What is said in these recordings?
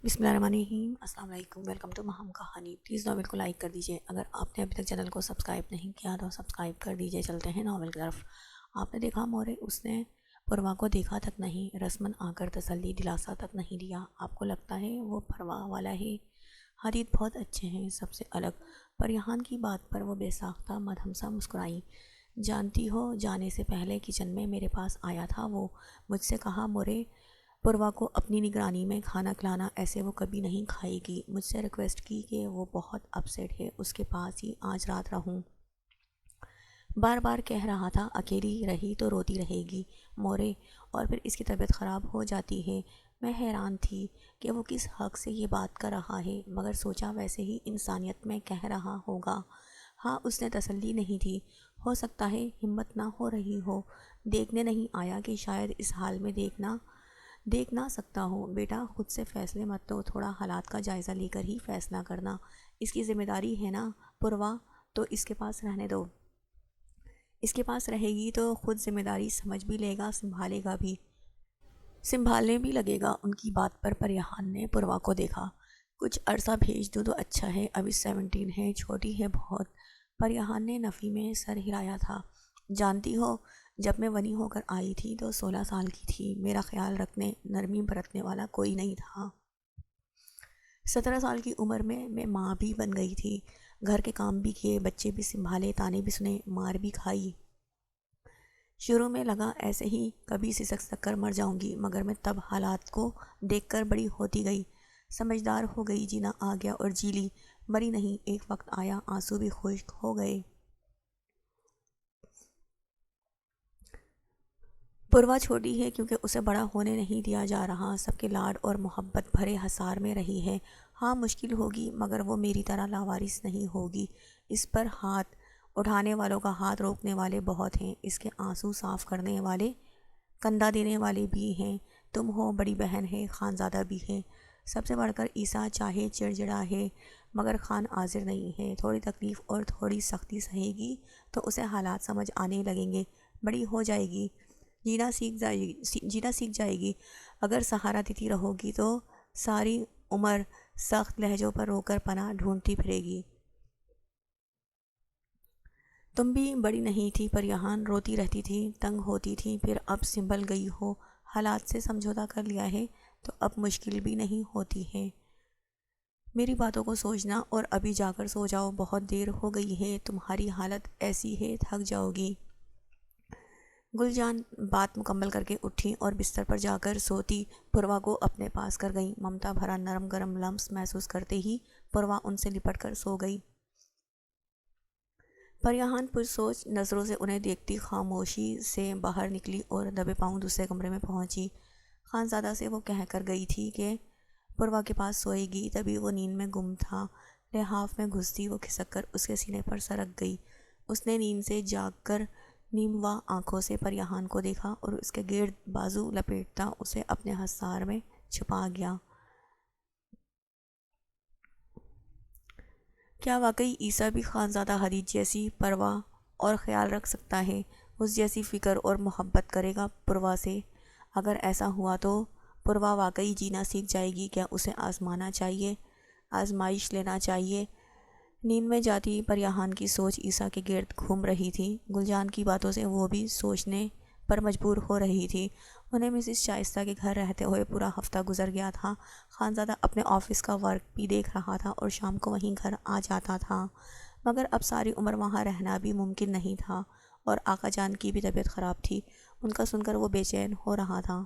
بسم اللہ الرحمن الرحیم۔ السلام علیکم، ویلکم ٹو مہم کہانی۔ پلیز ناول کو لائک کر دیجیے، اگر آپ نے ابھی تک چینل کو سبسکرائب نہیں کیا تو سبسکرائب کر دیجیے۔ چلتے ہیں ناول کی طرف۔ آپ نے دیکھا مورے اس نے پروا کو دیکھا تک نہیں، رسمن آ کر تسلی دلاسا تک نہیں دیا۔ آپ کو لگتا ہے وہ پروا والا ہے؟ حدید بہت اچھے ہیں، سب سے الگ۔ پر یہان کی بات پر وہ بے ساختہ مدھم سا مسکرائی۔ جانتی ہو، جانے سے پہلے کچن میں میرے پاس آیا تھا وہ، مجھ سے کہا مورے پروا کو اپنی نگرانی میں کھانا کھلانا، ایسے وہ کبھی نہیں کھائے گی۔ مجھ سے ریکویسٹ کی کہ وہ بہت اپسیٹ ہے، اس کے پاس ہی آج رات رہوں۔ بار بار کہہ رہا تھا اکیلی رہی تو روتی رہے گی مورے، اور پھر اس کی طبیعت خراب ہو جاتی ہے۔ میں حیران تھی کہ وہ کس حق سے یہ بات کر رہا ہے، مگر سوچا ویسے ہی انسانیت میں کہہ رہا ہوگا۔ ہاں، اس نے تسلی نہیں دی۔ ہو سکتا ہے ہمت نہ ہو رہی ہو، دیکھنے نہیں آیا کہ شاید اس حال میں دیکھ نہ سکتا ہوں۔ بیٹا خود سے فیصلے مت لو، تھوڑا حالات کا جائزہ لے کر ہی فیصلہ کرنا، اس کی ذمہ داری ہے نا پروا، تو اس کے پاس رہنے دو۔ اس کے پاس رہے گی تو خود ذمہ داری سمجھ بھی لے گا، سنبھالنے بھی لگے گا۔ ان کی بات پر پریحان نے پروا کو دیکھا۔ کچھ عرصہ بھیج دوں تو اچھا ہے، ابھی 17 ہے، چھوٹی ہے بہت۔ پریحان نے نفی میں سر ہلایا تھا۔ جانتی ہو، جب میں ونی ہو کر آئی تھی تو 16 سال کی تھی، میرا خیال رکھنے نرمی برتنے والا کوئی نہیں تھا۔ 17 سال کی عمر میں ماں بھی بن گئی تھی، گھر کے کام بھی کیے، بچے بھی سنبھالے، تانے بھی سنے، مار بھی کھائی۔ شروع میں لگا ایسے ہی کبھی سسک کر مر جاؤں گی، مگر میں تب حالات کو دیکھ کر بڑی ہوتی گئی، سمجھدار ہو گئی، جینا آ گیا اور جی لی۔ مری نہیں، ایک وقت آیا آنسو بھی خشک ہو گئے۔ پروا چھوٹی ہے کیونکہ اسے بڑا ہونے نہیں دیا جا رہا، سب کے لاڈ اور محبت بھرے حصار میں رہی ہے۔ ہاں مشکل ہوگی، مگر وہ میری طرح لاوارث نہیں ہوگی۔ اس پر ہاتھ اٹھانے والوں کا ہاتھ روکنے والے بہت ہیں، اس کے آنسو صاف کرنے والے، کندھا دینے والے بھی ہیں۔ تم ہو، بڑی بہن ہے، خانزادہ بھی ہے، سب سے بڑھ کر عیسیٰ چاہے چڑچڑا ہے مگر خان عاذر نہیں ہے۔ تھوڑی تکلیف اور تھوڑی سختی سہے گی تو اسے حالات سمجھ آنے لگیں گے، بڑی ہو جائے گی، جینا سیکھ جائے گی۔ اگر سہارا دیتی رہو گی تو ساری عمر سخت لہجوں پر رو کر پناہ ڈھونڈتی پھرے گی۔ تم بھی بڑی نہیں تھی پر یہاں روتی رہتی تھی، تنگ ہوتی تھی، پھر اب سنبھل گئی ہو، حالات سے سمجھوتا کر لیا ہے تو اب مشکل بھی نہیں ہوتی ہے۔ میری باتوں کو سوچنا اور ابھی جا کر سو جاؤ، بہت دیر ہو گئی ہے، تمہاری حالت ایسی ہے تھک جاؤ گی۔ گل جان بات مکمل کر کے اٹھی اور بستر پر جا کر سوتی پروا کو اپنے پاس کر گئی۔ ممتا بھرا نرم گرم لمس محسوس کرتے ہی پروا ان سے لپٹ کر سو گئی۔ پریحان پرسوچ نظروں سے انہیں دیکھتی خاموشی سے باہر نکلی اور دبے پاؤں دوسرے کمرے میں پہنچی۔ خانزادہ سے وہ کہہ کر گئی تھی کہ پروا کے پاس سوئے گی، تبھی وہ نیند میں گم تھا۔ لحاف میں گھستی وہ کھسک کر اس کے سینے پر سرک گئی۔ اس نے نیند سے جاگ کر نیموا آنکھوں سے پریحان کو دیکھا اور اس کے گرد بازو لپیٹتا اسے اپنے حصار میں چھپا گیا۔ کیا واقعی عیسیٰ بھی خانزادہ حدید جیسی پرواہ اور خیال رکھ سکتا ہے، اس جیسی فکر اور محبت کرے گا پروا سے؟ اگر ایسا ہوا تو پروا واقعی جینا سیکھ جائے گی۔ کیا اسے آزمانا چاہیے، آزمائش لینا چاہیے؟ نیند میں جاتی پریحان کی سوچ عیسیٰ کے گرد گھوم رہی تھی۔ گلجان کی باتوں سے وہ بھی سوچنے پر مجبور ہو رہی تھی۔ انہیں مسز شائستہ کے گھر رہتے ہوئے پورا ہفتہ گزر گیا تھا۔ خانزادہ اپنے آفس کا ورک بھی دیکھ رہا تھا اور شام کو وہیں گھر آ جاتا تھا، مگر اب ساری عمر وہاں رہنا بھی ممکن نہیں تھا، اور آقا جان کی بھی طبیعت خراب تھی، ان کا سن کر وہ بے چین ہو رہا تھا۔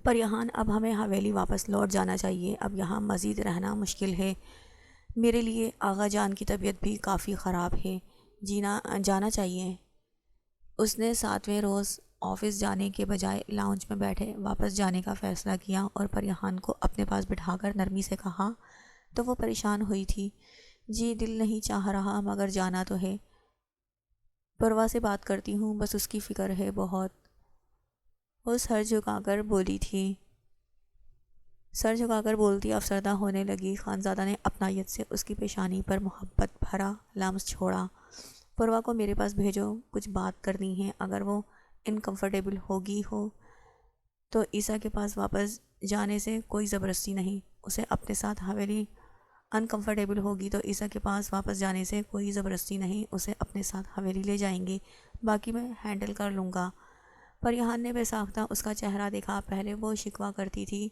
پر یہاں اب ہمیں حویلی واپس لوٹ جانا چاہیے، اب یہاں مزید رہنا مشکل ہے۔ میرے لیے آغا جان کی طبیعت بھی کافی خراب ہے، جانا چاہیے۔ اس نے 7ویں روز آفس جانے کے بجائے لاؤنج میں بیٹھے واپس جانے کا فیصلہ کیا اور پریحان کو اپنے پاس بٹھا کر نرمی سے کہا تو وہ پریشان ہوئی تھی۔ جی دل نہیں چاہ رہا مگر جانا تو ہے، پروا سے بات کرتی ہوں، بس اس کی فکر ہے بہت۔ وہ سر جھکا کر بولتی افسردہ ہونے لگی۔ خانزادہ نے اپنائیت سے اس کی پیشانی پر محبت بھرا لمس چھوڑا۔ پروا کو میرے پاس بھیجو، کچھ بات کرنی ہے، اگر وہ انکمفرٹیبل ہو تو عیسیٰ کے پاس واپس جانے سے کوئی زبردستی نہیں، اسے اپنے ساتھ حویلی انکمفرٹیبل ہوگی تو عیسیٰ کے پاس واپس جانے سے کوئی زبردستی نہیں، اسے اپنے ساتھ حویلی لے جائیں گے، باقی میں ہینڈل کر لوں گا۔ پریان نے بے ساختہ اس کا چہرہ دیکھا۔ پہلے وہ شکوہ کرتی تھی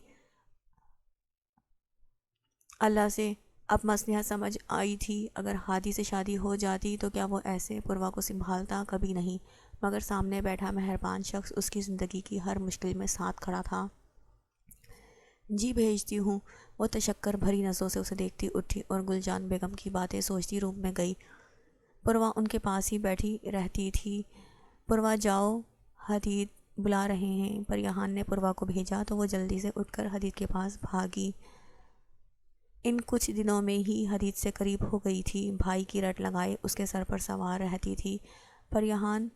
اللہ سے، اب مصلحت سمجھ آئی تھی، اگر ہادی سے شادی ہو جاتی تو کیا وہ ایسے پروا کو سنبھالتا؟ کبھی نہیں، مگر سامنے بیٹھا مہربان شخص اس کی زندگی کی ہر مشکل میں ساتھ کھڑا تھا۔ جی بھیجتی ہوں۔ وہ تشکر بھری نظروں سے اسے دیکھتی اٹھی اور گل جان بیگم کی باتیں سوچتی روم میں گئی۔ پروا ان کے پاس ہی بیٹھی رہتی تھی۔ پروا جاؤ، حدید بلا رہے ہیں۔ پریان نے پروا کو بھیجا تو وہ جلدی سے اٹھ کر حدید کے پاس بھاگی۔ ان کچھ دنوں میں ہی حدید سے قریب ہو گئی تھی، بھائی کی رٹ لگائے اس کے سر پر سوار رہتی تھی۔ پریان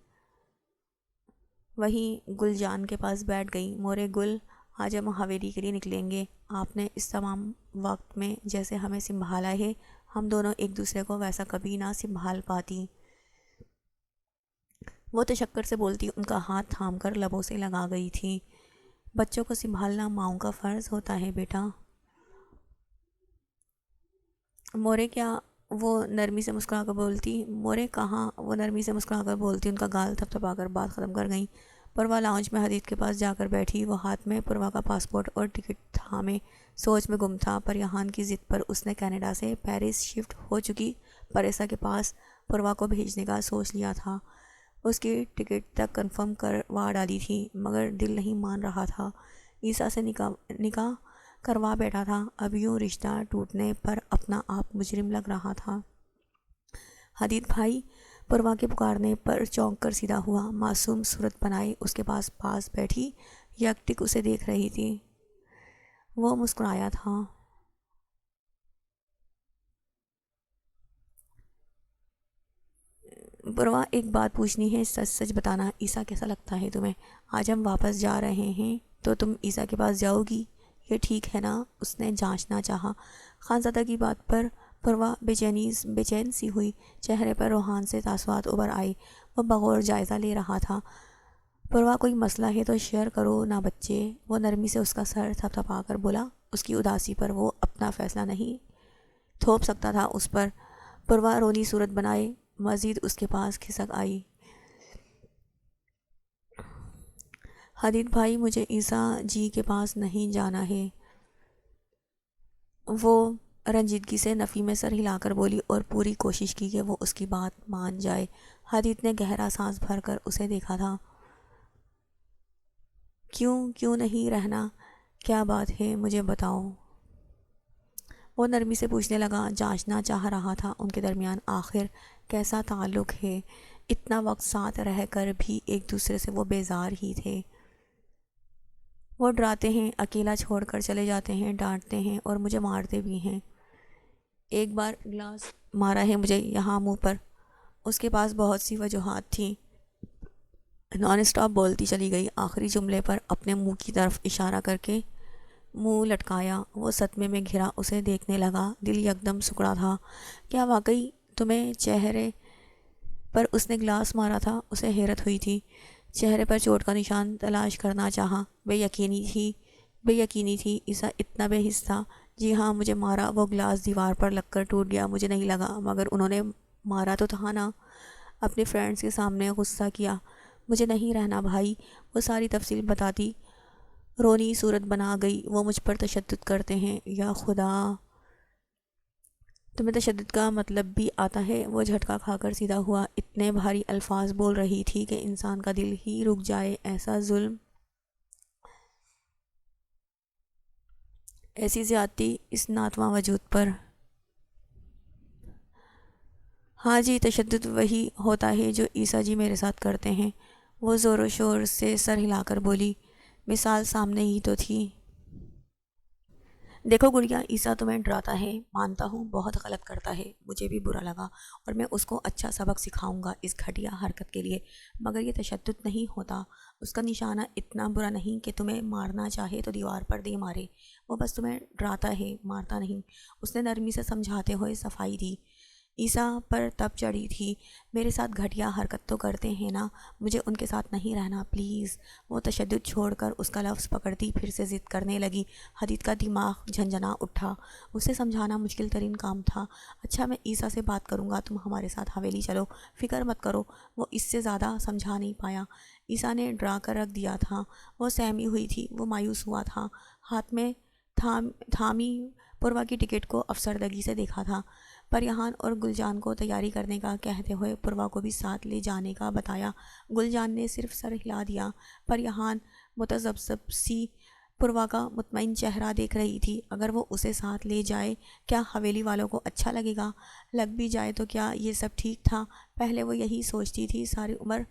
وہیں گل جان کے پاس بیٹھ گئی۔ مورے گل، آج ہم حویلی کے لیے نکلیں گے۔ آپ نے اس تمام وقت میں جیسے ہمیں سنبھالا ہے، ہم دونوں ایک دوسرے کو ویسا کبھی نہ سنبھال پاتی۔ وہ تشکر سے بولتی ان کا ہاتھ تھام کر لبوں سے لگا گئی تھی۔ بچوں کو سنبھالنا ماؤں کا فرض ہوتا ہے بیٹا۔ مورے کیا؟ وہ نرمی سے مسکرا کر بولتی۔ مورے کہاں؟ وہ نرمی سے مسکرا کر بولتی۔ ان کا گال تھپ تھپا کر بات ختم کر گئیں۔ پروا لاؤنج میں حدید کے پاس جا کر بیٹھی۔ وہ ہاتھ میں پروا کا پاسپورٹ اور ٹکٹ تھامے سوچ میں گم تھا۔ پریان کی ضد پر اس نے کینیڈا سے پیرس شفٹ ہو چکی پریسا کے پاس پروا کو بھیجنے کا سوچ لیا تھا۔ اس کی ٹکٹ تک کنفرم کروا ڈالی تھی، مگر دل نہیں مان رہا تھا۔ عیسیٰ سے نکاح کروا بیٹھا تھا، اب یوں رشتہ ٹوٹنے پر اپنا آپ مجرم لگ رہا تھا۔ حدید بھائی، پروا کے پکارنے پر چونک کر سیدھا ہوا، معصوم صورت بنائے اس کے پاس بیٹھی یک ٹک اسے دیکھ رہی تھی۔ وہ مسکرایا تھا۔ پروا، ایک بات پوچھنی ہے، سچ سچ بتانا، عیسیٰ کیسا لگتا ہے تمہیں؟ آج ہم واپس جا رہے ہیں تو تم عیسیٰ کے پاس جاؤ گی، یہ ٹھیک ہے نا؟ اس نے جانچنا چاہا۔ خانزادہ کی بات پر پروا بے چین سی ہوئی، چہرے پر روحان سے تاثرات ابھر آئے۔ وہ بغور جائزہ لے رہا تھا۔ پروا، کوئی مسئلہ ہے تو شیئر کرو نا بچے۔ وہ نرمی سے اس کا سر تھپ تھپا کر بولا۔ اس کی اداسی پر وہ اپنا فیصلہ نہیں تھوپ سکتا تھا اس پر۔ پروا رونی صورت بنائے مزید اس کے پاس کھسک آئی۔ حدید بھائی، مجھے عیسیٰ جی کے پاس نہیں جانا ہے۔ وہ رنجیدگی سے نفی میں سر ہلا کر بولی اور پوری کوشش کی کہ وہ اس کی بات مان جائے۔ حدید نے گہرا سانس بھر کر اسے دیکھا تھا۔ کیوں نہیں رہنا؟ کیا بات ہے، مجھے بتاؤ۔ وہ نرمی سے پوچھنے لگا، جانچنا چاہ رہا تھا ان کے درمیان آخر کیسا تعلق ہے۔ اتنا وقت ساتھ رہ کر بھی ایک دوسرے سے وہ بیزار ہی تھے۔ وہ ڈراتے ہیں، اکیلا چھوڑ کر چلے جاتے ہیں، ڈانٹتے ہیں اور مجھے مارتے بھی ہیں۔ ایک بار گلاس مارا ہے مجھے یہاں منہ پر۔ اس کے پاس بہت سی وجوہات تھیں۔ نان اسٹاپ بولتی چلی گئی، آخری جملے پر اپنے منہ کی طرف اشارہ کر کے منہ لٹکایا۔ وہ صدمے میں گھرا اسے دیکھنے لگا، دل یکدم سکڑا تھا۔ کیا واقعی تمہیں چہرے پر اس نے گلاس مارا تھا؟ اسے حیرت ہوئی تھی۔ چہرے پر چوٹ کا نشان تلاش کرنا چاہا۔ بے یقینی تھی عیسیٰ اتنا بے حس تھا۔ جی ہاں، مجھے مارا، وہ گلاس دیوار پر لگ کر ٹوٹ گیا، مجھے نہیں لگا، مگر انہوں نے مارا تو تھا نا۔ اپنے فرینڈز کے سامنے غصہ کیا۔ مجھے نہیں رہنا بھائی۔ وہ ساری تفصیل بتاتی رونی صورت بنا گئی۔ وہ مجھ پر تشدد کرتے ہیں، یا خدا! تمہیں تشدد کا مطلب بھی آتا ہے؟ وہ جھٹکا کھا کر سیدھا ہوا۔ اتنے بھاری الفاظ بول رہی تھی کہ انسان کا دل ہی رک جائے۔ ایسا ظلم، ایسی زیادتی اس ناتواں وجود پر۔ ہاں جی، تشدد وہی ہوتا ہے جو عیسیٰ جی میرے ساتھ کرتے ہیں۔ وہ زور و شور سے سر ہلا کر بولی۔ مثال سامنے ہی تو تھی۔ دیکھو گڑیا، عیسیٰ تمہیں ڈراتا ہے، مانتا ہوں بہت غلط کرتا ہے، مجھے بھی برا لگا اور میں اس کو اچھا سبق سکھاؤں گا اس گھٹیا حرکت کے لیے، مگر یہ تشدد نہیں ہوتا۔ اس کا نشانہ اتنا برا نہیں کہ تمہیں مارنا چاہے تو دیوار پر دے مارے، وہ بس تمہیں ڈراتا ہے، مارتا نہیں۔ اس نے نرمی سے سمجھاتے ہوئے صفائی دی۔ عیسیٰ پر تب چڑھی تھی، میرے ساتھ گھٹیا حرکت تو کرتے ہیں نا، مجھے ان کے ساتھ نہیں رہنا پلیز۔ وہ تشدد چھوڑ کر اس کا لفظ پکڑتی پھر سے ضد کرنے لگی۔ حدید کا دماغ جھنجھنا اٹھا، اسے سمجھانا مشکل ترین کام تھا۔ اچھا میں عیسیٰ سے بات کروں گا، تم ہمارے ساتھ حویلی چلو، فکر مت کرو۔ وہ اس سے زیادہ سمجھا نہیں پایا، عیسیٰ نے ڈرا کر رکھ دیا تھا۔ وہ سہمی ہوئی تھی، وہ مایوس ہوا تھا، ہاتھ میں تھامی پوروا کی ٹکٹ کو افسردگی سے دیکھا تھا۔ پریحان اور گلجان کو تیاری کرنے کا کہتے ہوئے پوروا کو بھی ساتھ لے جانے کا بتایا۔ گلجان نے صرف سر ہلا دیا۔ پریحان متذبذب سی پوروا کا مطمئن چہرہ دیکھ رہی تھی۔ اگر وہ اسے ساتھ لے جائے کیا حویلی والوں کو اچھا لگے گا؟ لگ بھی جائے تو کیا یہ سب ٹھیک تھا؟ پہلے وہ یہی سوچتی تھی ساری عمر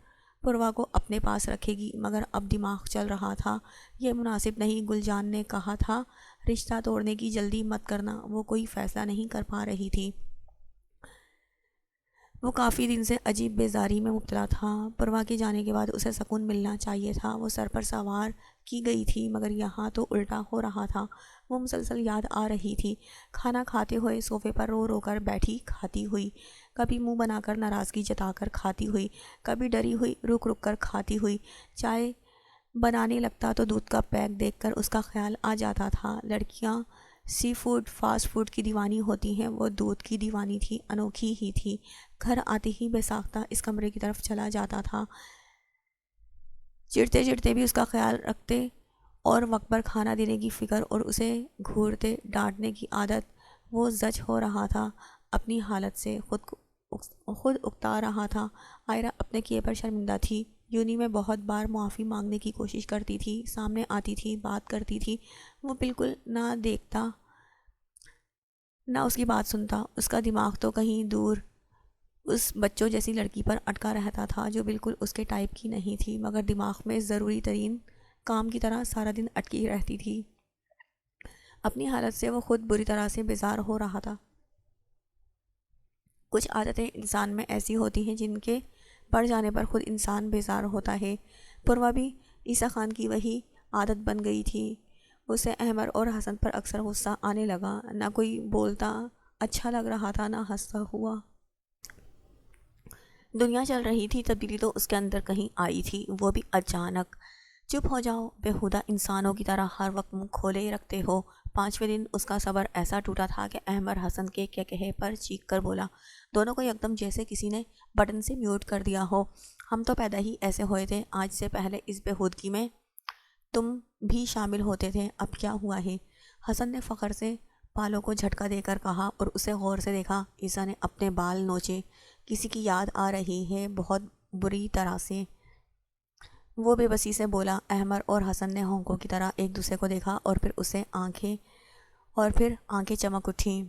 پوروا کو اپنے پاس رکھے گی، مگر اب دماغ چل رہا تھا یہ مناسب نہیں۔ گلجان نے کہا تھا رشتہ توڑنے کی جلدی مت کرنا۔ وہ کوئی فیصلہ نہیں کر پا رہی تھی، وہ کافی دن سے عجیب بیزاری میں مبتلا تھا۔ پوروا کے جانے کے بعد اسے سکون ملنا چاہیے تھا، وہ سر پر سوار کی گئی تھی، مگر یہاں تو الٹا ہو رہا تھا۔ وہ مسلسل یاد آ رہی تھی، کھانا کھاتے ہوئے صوفے پر رو رو کر بیٹھی کھاتی ہوئی، کبھی منہ بنا کر ناراضگی جتا کر کھاتی ہوئی، کبھی ڈری ہوئی رک رک کر کھاتی ہوئی۔ چائے بنانے لگتا تو دودھ کا پیک دیکھ کر اس کا خیال آ جاتا تھا لڑکیاں سی فوڈ فاسٹ فوڈ کی دیوانی ہوتی ہیں، وہ دودھ کی دیوانی تھی، انوکھی ہی تھی۔ گھر آتے ہی بے ساختہ اس کمرے کی طرف چلا جاتا تھا، چڑھتے چڑھتے بھی اس کا خیال رکھتے اور وقت پر کھانا دینے کی فکر اور اسے گھورتے ڈانٹنے کی عادت۔ وہ زج ہو رہا تھا اپنی حالت سے، خود اکتا رہا تھا۔ عائرہ اپنے کیے پر شرمندہ تھی، یونی میں بہت بار معافی مانگنے کی کوشش کرتی تھی، سامنے آتی تھی، بات کرتی تھی، وہ بالکل نہ دیکھتا نہ اس کی بات سنتا۔ اس کا دماغ تو کہیں دور اس بچوں جیسی لڑکی پر اٹکا رہتا تھا جو بالکل اس کے ٹائپ کی نہیں تھی، مگر دماغ میں ضروری ترین کام کی طرح سارا دن اٹکی رہتی تھی۔ اپنی حالت سے وہ خود بری طرح سے بیزار ہو رہا تھا۔ کچھ عادتیں انسان میں ایسی ہوتی ہیں جن کے پڑ جانے پر خود انسان بیزار ہوتا ہے۔ پوروا بھی عیسیٰ خان کی وہی عادت بن گئی تھی۔ اسے احمر اور حسن پر اکثر غصہ آنے لگا، نہ کوئی بولتا اچھا لگ رہا تھا نہ ہنستا ہوا۔ دنیا چل رہی تھی، تبدیلی تو اس کے اندر کہیں آئی تھی، وہ بھی اچانک۔ چپ ہو جاؤ، بیہودہ انسانوں کی طرح ہر وقت منہ کھولے رکھتے ہو۔ 5ویں دن اس کا صبر ایسا ٹوٹا تھا کہ احمر حسن کے کہے پر چیخ کر بولا، دونوں کو یکدم جیسے کسی نے بٹن سے میوٹ کر دیا ہو۔ ہم تو پیدا ہی ایسے ہوئے تھے، آج سے پہلے اس بیہودگی میں تم بھی شامل ہوتے تھے، اب کیا ہوا ہے؟ حسن نے فخر سے بالوں کو جھٹکا دے کر کہا اور اسے غور سے دیکھا۔ عیسیٰ نے اپنے بال نوچے، کسی کی یاد آ رہی ہے بہت بری طرح سے۔ وہ بے بسی سے بولا۔ احمر اور حسن نے ہونکوں کی طرح ایک دوسرے کو دیکھا اور پھر آنکھیں چمک اٹھیں۔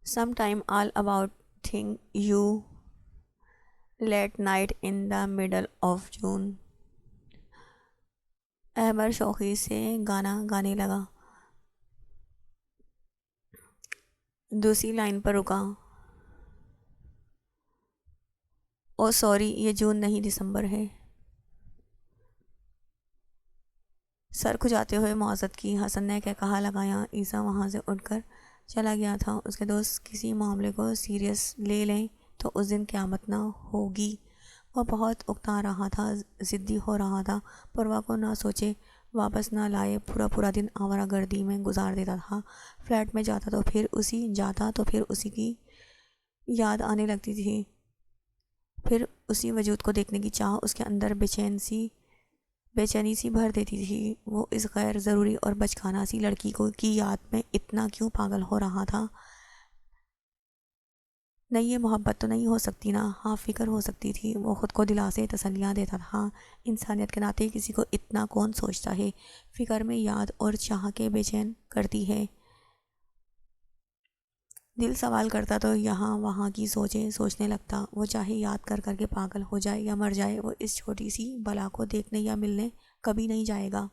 Sometime all about thing you late night in the middle of June۔ احمر شوخی سے گانا گانے لگا، دوسری لائن پر رکا، او سوری یہ جون نہیں دسمبر ہے۔ سر کھجاتے ہوئے معذرت کی، حسن نے کہا لگایا۔ عیسیٰ وہاں سے اٹھ کر چلا گیا تھا، اس کے دوست کسی معاملے کو سیریس لے لیں تو اس دن قیامت نہ ہوگی۔ وہ بہت اکتا رہا تھا، ضدی ہو رہا تھا، پوروا کو نہ سوچے واپس نہ لائے، پورا دن آوارہ گردی میں گزار دیتا تھا۔ فلیٹ میں جاتا تو پھر اسی کی یاد آنے لگتی تھی، پھر اسی وجود کو دیکھنے کی چاہ اس کے اندر بے چینی سی بھر دیتی تھی۔ وہ اس غیر ضروری اور بچگانہ سی لڑکی کی یاد میں اتنا کیوں پاگل ہو رہا تھا؟ نہیں یہ محبت تو نہیں ہو سکتی نا، ہاں فکر ہو سکتی تھی۔ وہ خود کو دلاسے تسلیاں دیتا تھا، انسانیت کے ناطے کسی کو اتنا کون سوچتا ہے؟ فکر میں یاد اور چاہ کے بے چین کرتی ہے، دل سوال کرتا تو یہاں وہاں کی سوچنے لگتا۔ وہ چاہے یاد کر کر کے پاگل ہو جائے یا مر جائے، وہ اس چھوٹی سی بلا کو دیکھنے یا ملنے کبھی نہیں جائے گا۔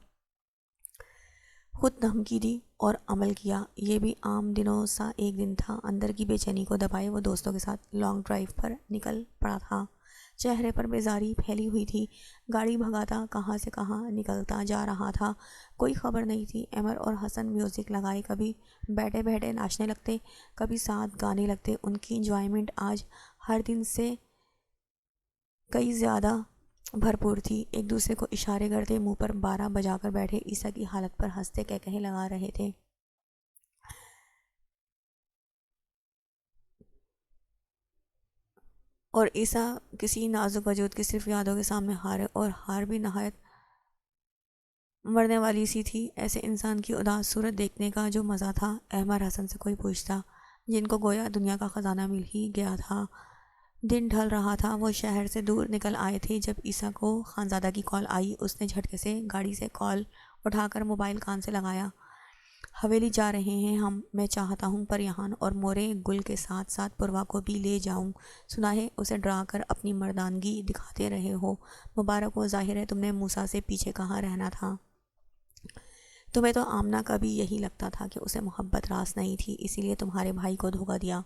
خود دھمکی دی اور عمل کیا۔ یہ بھی عام دنوں سا ایک دن تھا۔ اندر کی بے چینی کو دبائے وہ دوستوں کے ساتھ لانگ ڈرائیو پر نکل پڑا تھا۔ چہرے پر بیزاری پھیلی ہوئی تھی۔ گاڑی بھگاتا کہاں سے کہاں نکلتا جا رہا تھا، کوئی خبر نہیں تھی۔ عمر اور حسن میوزک لگائے کبھی بیٹھے بیٹھے ناچنے لگتے، کبھی ساتھ گانے لگتے۔ ان کی انجوائمنٹ آج ہر دن سے کئی زیادہ بھرپور تھی۔ ایک دوسرے کو اشارے کرتے منہ پر 12 بجا کر بیٹھے عیسیٰ کی حالت پر ہنستے کہے لگا رہے تھے۔ اور عیسیٰ کسی نازک وجود کی صرف یادوں کے سامنے ہارے، اور ہار بھی نہایت مرنے والی سی تھی۔ ایسے انسان کی اداس صورت دیکھنے کا جو مزہ تھا، احمد حسن سے کوئی پوچھتا جن کو گویا دنیا کا خزانہ مل ہی گیا تھا۔ دن ڈھل رہا تھا، وہ شہر سے دور نکل آئے تھے جب عیسیٰ کو خانزادہ کی کال آئی۔ اس نے جھٹکے سے گاڑی سے کال اٹھا کر موبائل کان سے لگایا۔ حویلی جا رہے ہیں ہم، میں چاہتا ہوں پریہان اور مورے گل کے ساتھ ساتھ پروا کو بھی لے جاؤں۔ سنا ہے اسے ڈرا کر اپنی مردانگی دکھاتے رہے ہو۔ مبارک ہو، ظاہر ہے تم نے موسیٰ سے پیچھے کہاں رہنا تھا۔ تمہیں تو آمنہ کا بھی یہی لگتا تھا کہ اسے محبت راس نہیں تھی، اسی لیے تمہارے بھائی کو دھوکہ دیا۔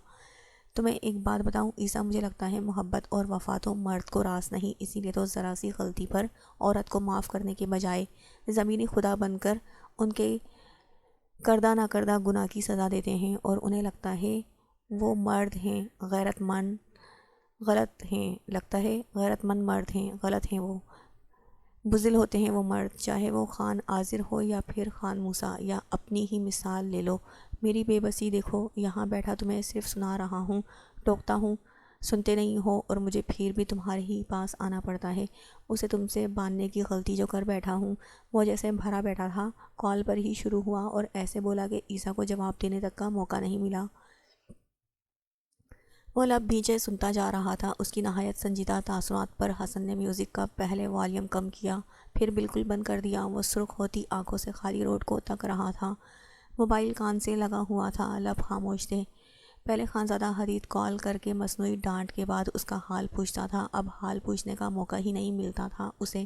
تمہیں ایک بات بتاؤں عیسیٰ، مجھے لگتا ہے محبت اور وفا تو مرد کو راس نہیں، اسی لیے تو ذرا سی غلطی پر عورت کو معاف کرنے کے بجائے زمینی خدا بن کر ان کے کردہ نہ کردہ گناہ کی سزا دیتے ہیں، اور انہیں لگتا ہے وہ مرد ہیں غیرت مند، غلط ہیں۔ لگتا ہے غیرت مند مرد ہیں، غلط ہیں وہ، بزدل ہوتے ہیں وہ مرد، چاہے وہ خان عازر ہو یا پھر خان موسیٰ، یا اپنی ہی مثال لے لو۔ میری بے بسی دیکھو، یہاں بیٹھا تمہیں صرف سنا رہا ہوں، ٹوکتا ہوں، سنتے نہیں ہو، اور مجھے پھر بھی تمہارے ہی پاس آنا پڑتا ہے۔ اسے تم سے باندھنے کی غلطی جو کر بیٹھا ہوں، وہ جیسے بھرا بیٹھا تھا، کال پر ہی شروع ہوا اور ایسے بولا کہ عیسیٰ کو جواب دینے تک کا موقع نہیں ملا۔ وہ لب بھیجے سنتا جا رہا تھا۔ اس کی نہایت سنجیدہ تاثرات پر حسن نے میوزک کا پہلے والیوم کم کیا، پھر بالکل بند کر دیا۔ وہ سرخ ہوتی آنکھوں سے خالی روڈ کو تک رہا تھا، موبائل کان سے لگا ہوا تھا، لب خاموش تھے۔ پہلے خانزادہ حدید کال کر کے مصنوعی ڈانٹ کے بعد اس کا حال پوچھتا تھا، اب حال پوچھنے کا موقع ہی نہیں ملتا تھا اسے۔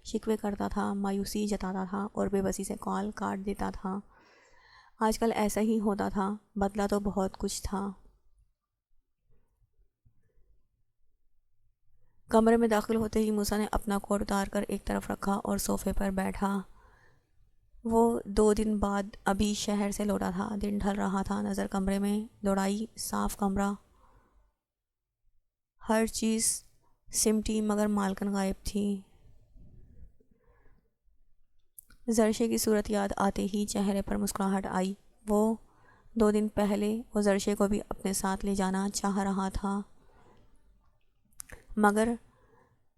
شکوے کرتا تھا، مایوسی جتاتا تھا اور بے بسی سے کال کاٹ دیتا تھا۔ آج کل ایسا ہی ہوتا تھا، بدلا تو بہت کچھ تھا۔ کمرے میں داخل ہوتے ہی موسیٰ نے اپنا کوٹ اتار کر ایک طرف رکھا اور صوفے پر بیٹھا۔ وہ 2 دن بعد ابھی شہر سے لوٹا تھا، دن ڈھل رہا تھا، نظر کمرے میں دوڑائی، صاف کمرہ، ہر چیز سمٹی مگر مالکن غائب تھی۔ زرشے کی صورت یاد آتے ہی چہرے پر مسکراہٹ آئی۔ وہ 2 دن پہلے وہ زرشے کو بھی اپنے ساتھ لے جانا چاہ رہا تھا، مگر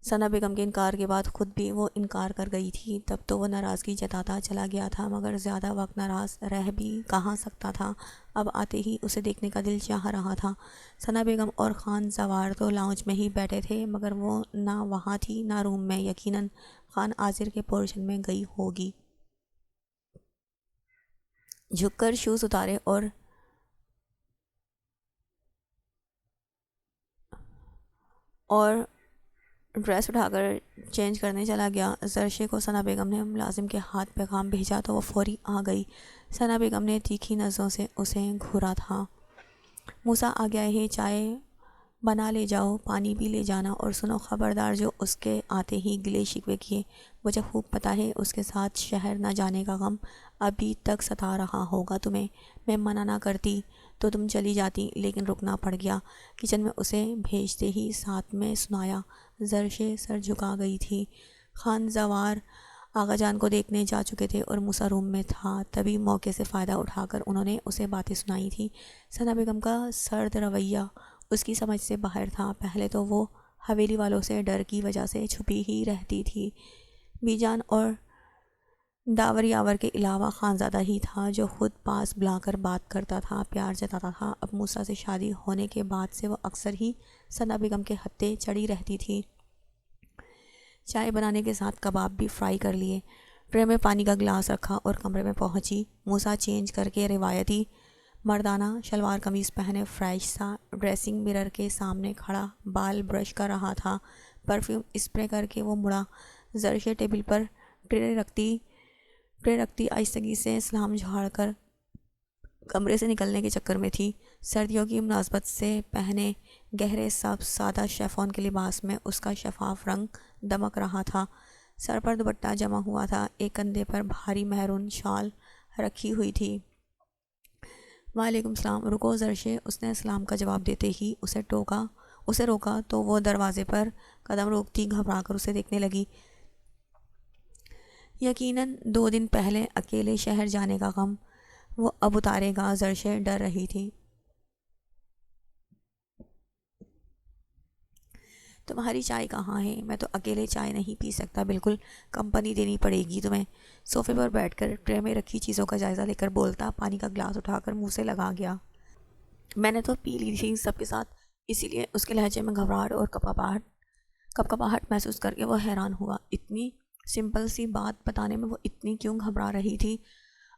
ثنا بیگم کے انکار کے بعد خود بھی وہ انکار کر گئی تھی۔ تب تو وہ ناراضگی جتاتا چلا گیا تھا، مگر زیادہ وقت ناراض رہ بھی کہاں سکتا تھا۔ اب آتے ہی اسے دیکھنے کا دل چاہ رہا تھا۔ ثنا بیگم اور خان زوار تو لاؤنج میں ہی بیٹھے تھے، مگر وہ نہ وہاں تھی نہ روم میں۔ یقیناً خان عازر کے پورشن میں گئی ہوگی۔ جھک کر شوز اتارے اور ڈریس اٹھا کر چینج کرنے چلا گیا۔ زرشے کو ثنا بیگم نے ملازم کے ہاتھ پیغام بھیجا تو وہ فوری آ گئی۔ ثنا بیگم نے تیکھی نظروں سے اسے گھورا تھا۔ موسیٰ آ گیا ہے، چائے بنا لے جاؤ، پانی بھی لے جانا، اور سنو خبردار جو اس کے آتے ہی گلے شکوے کیے، مجھے خوب پتہ ہے اس کے ساتھ شہر نہ جانے کا غم ابھی تک ستا رہا ہوگا تمہیں۔ میں منع نہ کرتی تو تم چلی جاتی، لیکن رکنا پڑ گیا۔ کچن میں اسے بھیجتے ہی ساتھ میں سنایا۔ زرشے سر جھکا گئی تھی۔ خان زوار آغا جان کو دیکھنے جا چکے تھے اور موسیٰ روم میں تھا، تبھی موقع سے فائدہ اٹھا کر انہوں نے اسے باتیں سنائی تھیں۔ ثنا بیگم کا سرد رویہ اس کی سمجھ سے باہر تھا۔ پہلے تو وہ حویلی والوں سے ڈر کی وجہ سے چھپی ہی رہتی تھی۔ بی جان اور داور یاور کے علاوہ خانزادہ ہی تھا جو خود پاس بلا کر بات کرتا تھا، پیار جتاتا تھا۔ اب موسیٰ سے شادی ہونے کے بعد سے وہ اکثر ہی ثنا بیگم کے ہتھے چڑھی رہتی تھی۔ چائے بنانے کے ساتھ کباب بھی فرائی کر لیے، ٹرے میں پانی کا گلاس رکھا اور کمرے میں پہنچی۔ موسیٰ چینج کر کے روایتی مردانہ شلوار قمیض پہنے فریش سا ڈریسنگ مرر کے سامنے کھڑا بال برش کر رہا تھا۔ پرفیوم اسپرے کر کے وہ مڑا۔ زرشے ٹیبل پر ٹرے رکھتی ٹرے رکھتی آہستگی سے سلام جھاڑ کر کمرے سے نکلنے کے چکر میں تھی۔ سردیوں کی مناسبت سے پہنے گہرے سبز سادہ شیفون کے لباس میں اس کا شفاف رنگ دمک رہا تھا۔ سر پر دوپٹہ جما ہوا تھا، ایک کندھے پر بھاری مہرون شال رکھی ہوئی تھی۔ وعلیکم السلام، رکو زرشے، اس نے سلام کا جواب دیتے ہی اسے روکا تو وہ دروازے پر قدم روکتی گھبرا کر اسے دیکھنے لگی۔ یقیناً 2 دن پہلے اکیلے شہر جانے کا غم وہ اب اتارے گا۔ زرشے ڈر رہی تھی۔ تمہاری چائے کہاں ہے؟ میں تو اکیلے چائے نہیں پی سکتا، بالکل کمپنی دینی پڑے گی تمہیں۔ صوفے پر بیٹھ کر ٹرے میں رکھی چیزوں کا جائزہ لے کر بولتا پانی کا گلاس اٹھا کر منہ سے لگا گیا۔ میں نے تو پی لی تھی سب کے ساتھ، اسی لیے اس کے لہجے میں گھبراہٹ اور کپکپاہٹ محسوس کر کے وہ حیران ہوا۔ اتنی سمپل سی بات بتانے میں وہ اتنی کیوں گھبرا رہی تھی؟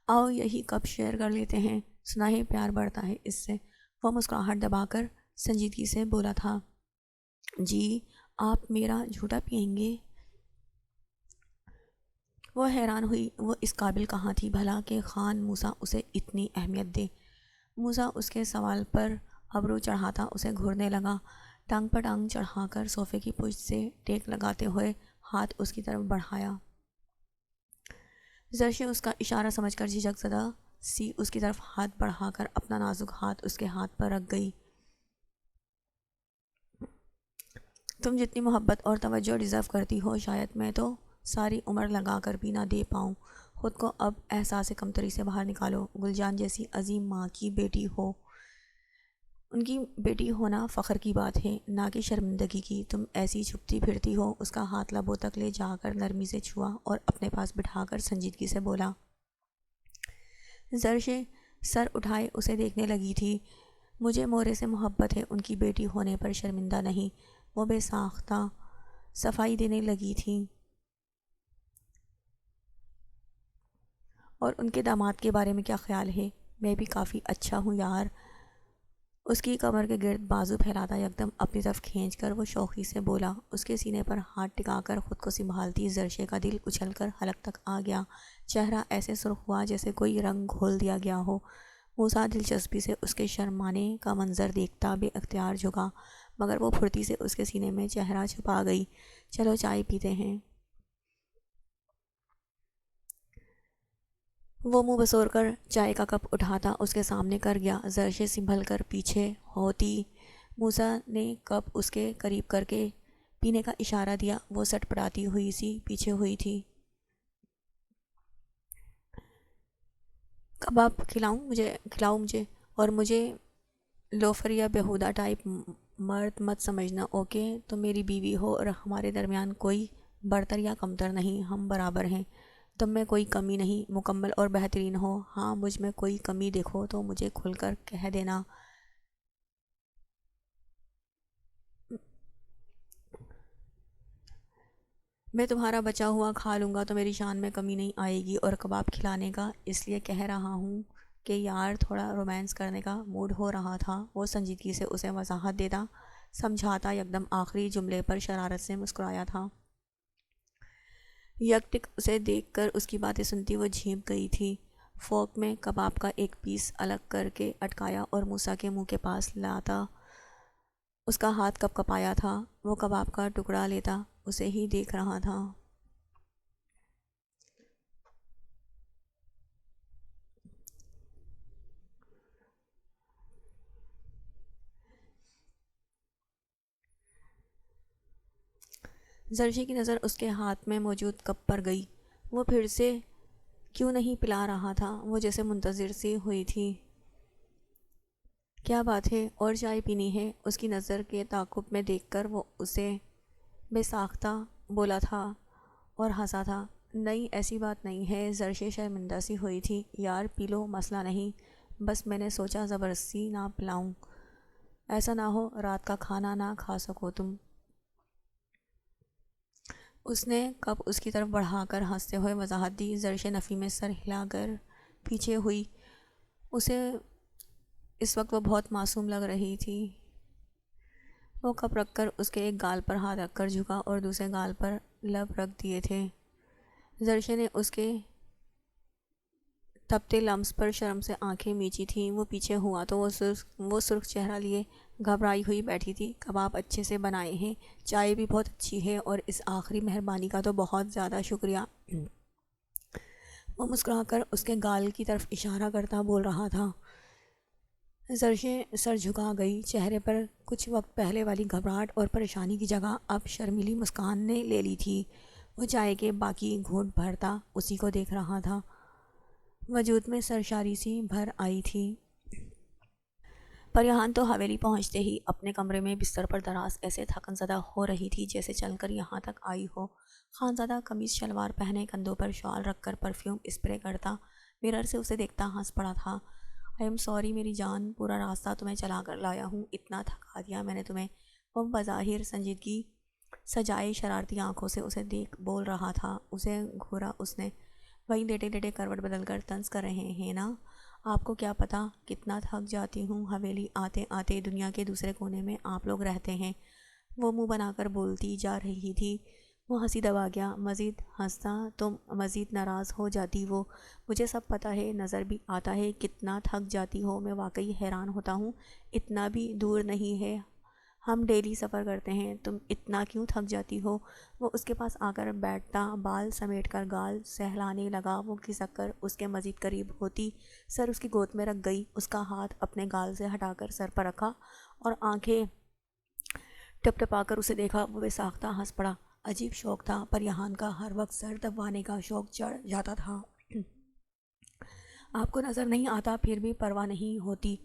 آؤ یہی کپ شیئر کر لیتے ہیں، سنا ہے پیار بڑھتا ہے اس سے۔ وہ مسکراہٹ دبا کر سنجیدگی سے بولا تھا۔ جی، آپ میرا جھوٹا پئیں گے؟ وہ حیران ہوئی، وہ اس قابل کہاں تھی بھلا کہ خان موسیٰ اسے اتنی اہمیت دے۔ موسیٰ اس کے سوال پر ابرو چڑھاتا اسے گھورنے لگا، ٹانگ پر ٹانگ چڑھا کر صوفے کی پشت سے ٹیک لگاتے ہوئے ہاتھ اس کی طرف بڑھایا۔ زرشے اس کا اشارہ سمجھ کر جھجک زدہ سی اس کی طرف ہاتھ بڑھا کر اپنا نازک ہاتھ اس کے ہاتھ پر رکھ گئی۔ تم جتنی محبت اور توجہ ڈیزرو کرتی ہو شاید میں تو ساری عمر لگا کر بھی نہ دے پاؤں۔ خود کو اب احساس کمتری سے باہر نکالو۔ گلجان جیسی عظیم ماں کی بیٹی ہو، ان کی بیٹی ہونا فخر کی بات ہے، نہ کہ شرمندگی کی۔ تم ایسی چھپتی پھرتی ہو۔ اس کا ہاتھ لبوں تک لے جا کر نرمی سے چھوا اور اپنے پاس بٹھا کر سنجیدگی سے بولا۔ زرشے سر اٹھائے اسے دیکھنے لگی تھی۔ مجھے مورے سے محبت ہے، ان کی بیٹی ہونے پر شرمندہ نہیں۔ وہ بے ساختہ صفائی دینے لگی تھی۔ اور ان کے داماد کے بارے میں کیا خیال ہے؟ میں بھی کافی اچھا ہوں یار۔ اس کی کمر کے گرد بازو پھیلاتا یکدم اپنی طرف کھینچ کر وہ شوخی سے بولا۔ اس کے سینے پر ہاتھ ٹکا کر خود کو سنبھالتی زرشے کا دل اچھل کر حلق تک آ گیا۔ چہرہ ایسے سرخ ہوا جیسے کوئی رنگ گھول دیا گیا ہو۔ موسیٰ دلچسپی سے اس کے شرمانے کا منظر دیکھتا بے اختیار جھکا، مگر وہ پھرتی سے اس کے سینے میں چہرہ چھپا گئی۔ چلو چائے پیتے ہیں۔ وہ منہ بسور کر چائے کا کپ اٹھاتا اس کے سامنے کر گیا۔ زرشے سنبھل کر پیچھے ہوتی۔ موسیٰ نے کپ اس کے قریب کر کے پینے کا اشارہ دیا۔ وہ سٹ پڑاتی ہوئی سی پیچھے ہوئی تھی۔ کباب کھلاؤ مجھے، اور مجھے لوفر یا بیہودہ ٹائپ مرد مت سمجھنا، اوکے؟ تم میری بیوی ہو اور ہمارے درمیان کوئی برتر یا کمتر نہیں، ہم برابر ہیں۔ تم میں کوئی کمی نہیں، مکمل اور بہترین ہو۔ ہاں مجھ میں کوئی کمی دیکھو تو مجھے کھل کر کہہ دینا۔ میں تمہارا بچا ہوا کھا لوں گا تو میری شان میں کمی نہیں آئے گی۔ اور کباب کھلانے کا اس لیے کہہ رہا ہوں کہ یار تھوڑا رومانس کرنے کا موڈ ہو رہا تھا۔ وہ سنجیدگی سے اسے وضاحت دیتا سمجھاتا یکدم آخری جملے پر شرارت سے مسکرایا تھا۔ یکٹک اسے دیکھ کر اس کی باتیں سنتی وہ جھینپ گئی تھی۔ فورک میں کباب کا ایک پیس الگ کر کے اٹکایا اور موسیٰ کے منہ کے پاس لاتا اس کا ہاتھ کپ کپایا تھا۔ وہ کباب کا ٹکڑا لیتا اسے ہی دیکھ رہا تھا۔ زرشی کی نظر اس کے ہاتھ میں موجود کپ پر گئی۔ وہ پھر سے کیوں نہیں پلا رہا تھا؟ وہ جیسے منتظر سی ہوئی تھی۔ کیا بات ہے، اور چائے پینی ہے؟ اس کی نظر کے تعاقب میں دیکھ کر وہ اسے بے ساختہ بولا تھا اور ہنسا تھا۔ نہیں ایسی بات نہیں ہے۔ زرشی شرمندہ سی ہوئی تھی۔ یار پی لو، مسئلہ نہیں، بس میں نے سوچا زبردستی نہ پلاؤں، ایسا نہ ہو رات کا کھانا نہ کھا سکو تم۔ اس نے کپ اس کی طرف بڑھا کر ہنستے ہوئے وضاحت دی۔ زرشے نفی میں سر ہلا کر پیچھے ہوئی۔ اسے اس وقت وہ بہت معصوم لگ رہی تھی۔ وہ کپ رکھ کر اس کے ایک گال پر ہاتھ رکھ کر جھکا اور دوسرے گال پر لب رکھ دیے تھے۔ زرشے نے اس کے تپتے لمس پر شرم سے آنکھیں میچی تھیں۔ وہ پیچھے ہوا تو وہ سرخ چہرہ لیے گھبرائی ہوئی بیٹھی تھی۔ کباب اچھے سے بنائے ہیں، چائے بھی بہت اچھی ہے، اور اس آخری مہربانی کا تو بہت زیادہ شکریہ۔ وہ مسکرا کر اس کے گال کی طرف اشارہ کرتا بول رہا تھا۔ زرشیں سر جھکا گئی، چہرے پر کچھ وقت پہلے والی گھبراہٹ اور پریشانی کی جگہ اب شرمیلی مسکان نے لے لی تھی۔ وہ چائے کے باقی گھونٹ بھرتا اسی کو دیکھ رہا تھا۔ وجود میں سرشاری سی بھر آئی تھی۔ پریان تو حویلی پہنچتے ہی اپنے کمرے میں بستر پر دراز ایسے تھکن زدہ ہو رہی تھی جیسے چل کر یہاں تک آئی ہو۔ خانزادہ قمیص شلوار پہنے، کندھوں پر شال رکھ کر پرفیوم اسپرے کرتا مرر سے اسے دیکھتا ہنس پڑا تھا۔ آئی ایم سوری میری جان، پورا راستہ تمہیں چلا کر لایا ہوں، اتنا تھکا دیا میں نے تمہیں۔ وہ بظاہر سنجیدگی سجائے شرارتی آنکھوں سے اسے دیکھ بول رہا تھا۔ اسے گھورا اس نے۔ وہی لیٹے لیٹے کروٹ بدل کر طنز کر رہے ہیں نا؟ آپ کو کیا پتہ کتنا تھک جاتی ہوں، حویلی آتے آتے دنیا کے دوسرے کونے میں آپ لوگ رہتے ہیں۔ وہ منہ بنا کر بولتی جا رہی تھی۔ وہ ہنسی دبا گیا۔ مزید ہنستا تو مزید ناراض ہو جاتی وہ۔ مجھے سب پتہ ہے، نظر بھی آتا ہے کتنا تھک جاتی ہو، میں واقعی حیران ہوتا ہوں، اتنا بھی دور نہیں ہے، ہم ڈیلی سفر کرتے ہیں، تم اتنا کیوں تھک جاتی ہو؟ وہ اس کے پاس آ کر بیٹھتا، بال سمیٹ کر گال سہلانے لگا۔ وہ کھسک کر اس کے مزید قریب ہوتی، سر اس کی گود میں رکھ گئی، اس کا ہاتھ اپنے گال سے ہٹا کر سر پر رکھا اور آنکھیں ٹپ ٹپا کر اسے دیکھا۔ وہ بے ساختہ ہنس پڑا۔ عجیب شوق تھا پریان کا، ہر وقت سر دبوانے کا شوق چڑھ جاتا تھا۔ آپ کو نظر نہیں آتا پھر بھی پرواہ نہیں ہوتی،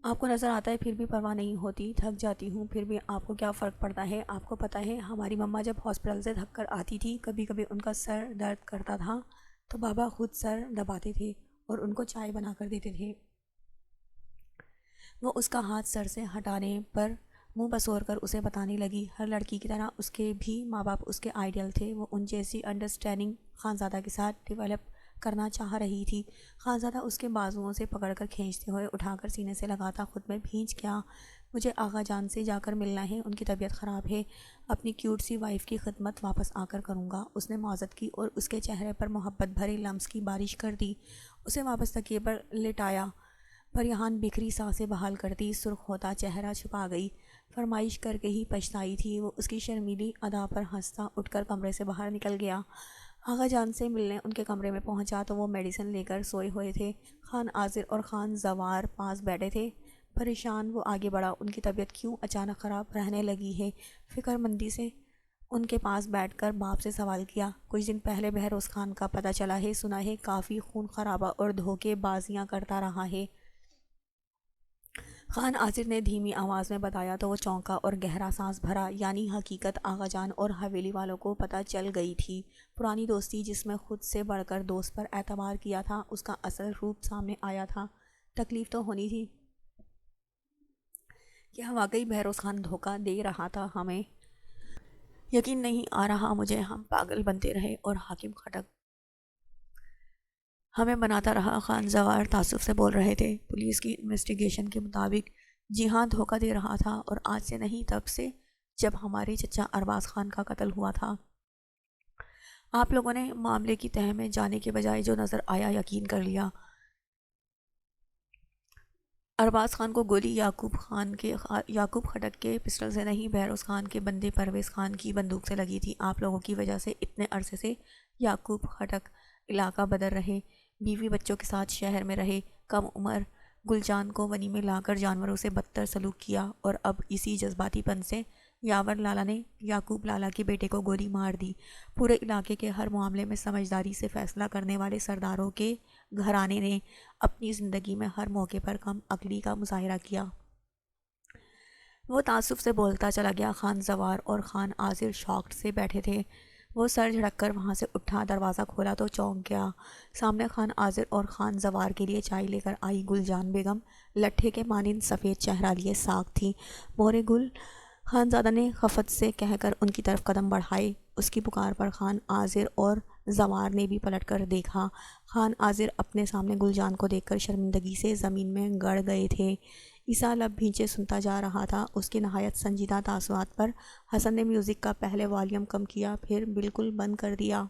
آپ کو نظر آتا ہے پھر بھی پرواہ نہیں ہوتی، تھک جاتی ہوں پھر بھی آپ کو کیا فرق پڑتا ہے؟ آپ کو پتہ ہے ہماری مما جب ہاسپٹل سے تھک کر آتی تھی، کبھی کبھی ان کا سر درد کرتا تھا تو بابا خود سر دباتے تھے اور ان کو چائے بنا کر دیتے تھے۔ وہ اس کا ہاتھ سر سے ہٹانے پر منہ بسور کر اسے بتانے لگی۔ ہر لڑکی کی طرح اس کے بھی ماں باپ اس کے آئیڈیل تھے۔ وہ ان جیسی انڈرسٹینڈنگ خانزادہ کے ساتھ ڈیولپ کرنا چاہ رہی تھی۔ خانزادہ اس کے بازوؤں سے پکڑ کر کھینچتے ہوئے اٹھا کر سینے سے لگاتا، خود میں بھینچ گیا۔ مجھے آغا جان سے جا کر ملنا ہے، ان کی طبیعت خراب ہے، اپنی کیوٹ سی وائف کی خدمت واپس آ کر کروں گا۔ اس نے معذرت کی اور اس کے چہرے پر محبت بھرے لمس کی بارش کر دی۔ اسے واپس تکیے پر لٹایا۔ پریان بکھری سانسیں بحال کرتی سرخ ہوتا چہرہ چھپا گئی۔ فرمائش کر کے ہی پچھتائی تھی وہ۔ اس کی شرمیلی ادا پر ہنستا اٹھ کر کمرے سے باہر نکل گیا۔ آغا جان سے ملنے ان کے کمرے میں پہنچا تو وہ میڈیسن لے کر سوئے ہوئے تھے۔ خان عاذر اور خان زوار پاس بیٹھے تھے۔ پریشان وہ آگے بڑھا۔ ان کی طبیعت کیوں اچانک خراب رہنے لگی ہے؟ فکر مندی سے ان کے پاس بیٹھ کر باپ سے سوال کیا۔ کچھ دن پہلے بہروز خان کا پتہ چلا ہے، سنا ہے کافی خون خرابہ اور دھوکے بازیاں کرتا رہا ہے۔ خان عاذر نے دھیمی آواز میں بتایا تو وہ چونکا اور گہرا سانس بھرا۔ یعنی حقیقت آغا جان اور حویلی والوں کو پتہ چل گئی تھی۔ پرانی دوستی جس میں خود سے بڑھ کر دوست پر اعتبار کیا تھا، اس کا اصل روپ سامنے آیا تھا۔ تکلیف تو ہونی تھی۔ کیا واقعی بہروز خان دھوکہ دے رہا تھا ہمیں؟ یقین نہیں آ رہا مجھے، ہم پاگل بنتے رہے اور حاکم خٹک ہمیں بناتا رہا۔ خان زوار تعصب سے بول رہے تھے۔ پولیس کی انویسٹیگیشن کے مطابق جی ہاں دھوکہ دے رہا تھا، اور آج سے نہیں تب سے جب ہمارے چچا ارباز خان کا قتل ہوا تھا۔ آپ لوگوں نے معاملے کی تہہ میں جانے کے بجائے جو نظر آیا یقین کر لیا۔ ارباز خان کو گولی یعقوب خٹک کے پسٹل سے نہیں، بہروز خان کے بندے پرویز خان کی بندوق سے لگی تھی۔ آپ لوگوں کی وجہ سے اتنے عرصے سے یعقوب خٹک علاقہ بدر رہے، بیوی بچوں کے ساتھ شہر میں رہے، کم عمر گلجان کو ونی میں لا کر جانوروں سے بدتر سلوک کیا، اور اب اسی جذباتی پن سے یاور لالا نے یعقوب لالا کے بیٹے کو گولی مار دی۔ پورے علاقے کے ہر معاملے میں سمجھداری سے فیصلہ کرنے والے سرداروں کے گھرانے نے اپنی زندگی میں ہر موقع پر کم عقلی کا مظاہرہ کیا۔ وہ تعصب سے بولتا چلا گیا۔ خان زوار اور خان عاذر شاکڈ سے بیٹھے تھے۔ وہ سر جھٹک کر وہاں سے اٹھا، دروازہ کھولا تو چونک گیا۔ سامنے خان عاذر اور خان زوار کے لیے چائے لے کر آئی گلجان بیگم، لٹھے کے مانند سفید چہرہ لیے ساکھ تھی۔ مورے گل، خانزادہ نے خفت سے کہہ کر ان کی طرف قدم بڑھائے۔ اس کی پکار پر خان عاذر اور زوار نے بھی پلٹ کر دیکھا۔ خان عاذر اپنے سامنے گلجان کو دیکھ کر شرمندگی سے زمین میں گڑ گئے تھے۔ عیسیٰ لب بھینچے سنتا جا رہا تھا۔ اس کی نہایت سنجیدہ تاثرات پر حسن نے میوزک کا پہلے والیوم کم کیا، پھر بالکل بند کر دیا۔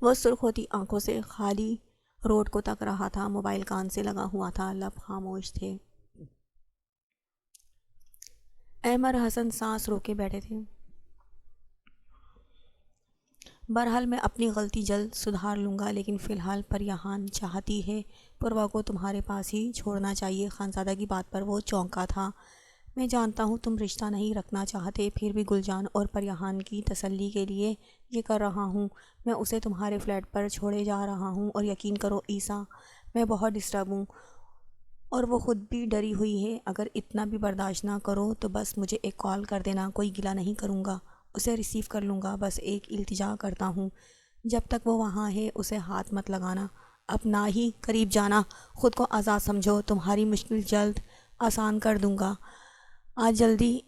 وہ سرخ ہوتی آنکھوں سے خالی روڈ کو تک رہا تھا، موبائل کان سے لگا ہوا تھا، لب خاموش تھے۔ احمد اور حسن سانس روکے بیٹھے تھے۔ بہرحال میں اپنی غلطی جلد سدھار لوں گا، لیکن فی الحال پریہان چاہتی ہے پوروا کو تمہارے پاس ہی چھوڑنا چاہیے۔ خانزادہ کی بات پر وہ چونکا تھا۔ میں جانتا ہوں تم رشتہ نہیں رکھنا چاہتے، پھر بھی گلجان اور پریہان کی تسلی کے لیے یہ کر رہا ہوں۔ میں اسے تمہارے فلیٹ پر چھوڑے جا رہا ہوں، اور یقین کرو عیسیٰ، میں بہت ڈسٹرب ہوں اور وہ خود بھی ڈری ہوئی ہے۔ اگر اتنا بھی برداشت نہ کرو تو بس مجھے ایک کال کر دینا، کوئی گلہ نہیں کروں گا، اسے ریسیو کر لوں گا۔ بس ایک التجا کرتا ہوں، جب تک وہ وہاں ہے اسے ہاتھ مت لگانا، اب نہ ہی قریب جانا، خود کو آزاد سمجھو، تمہاری مشکل جلد آسان کر دوں گا۔ آج جلدی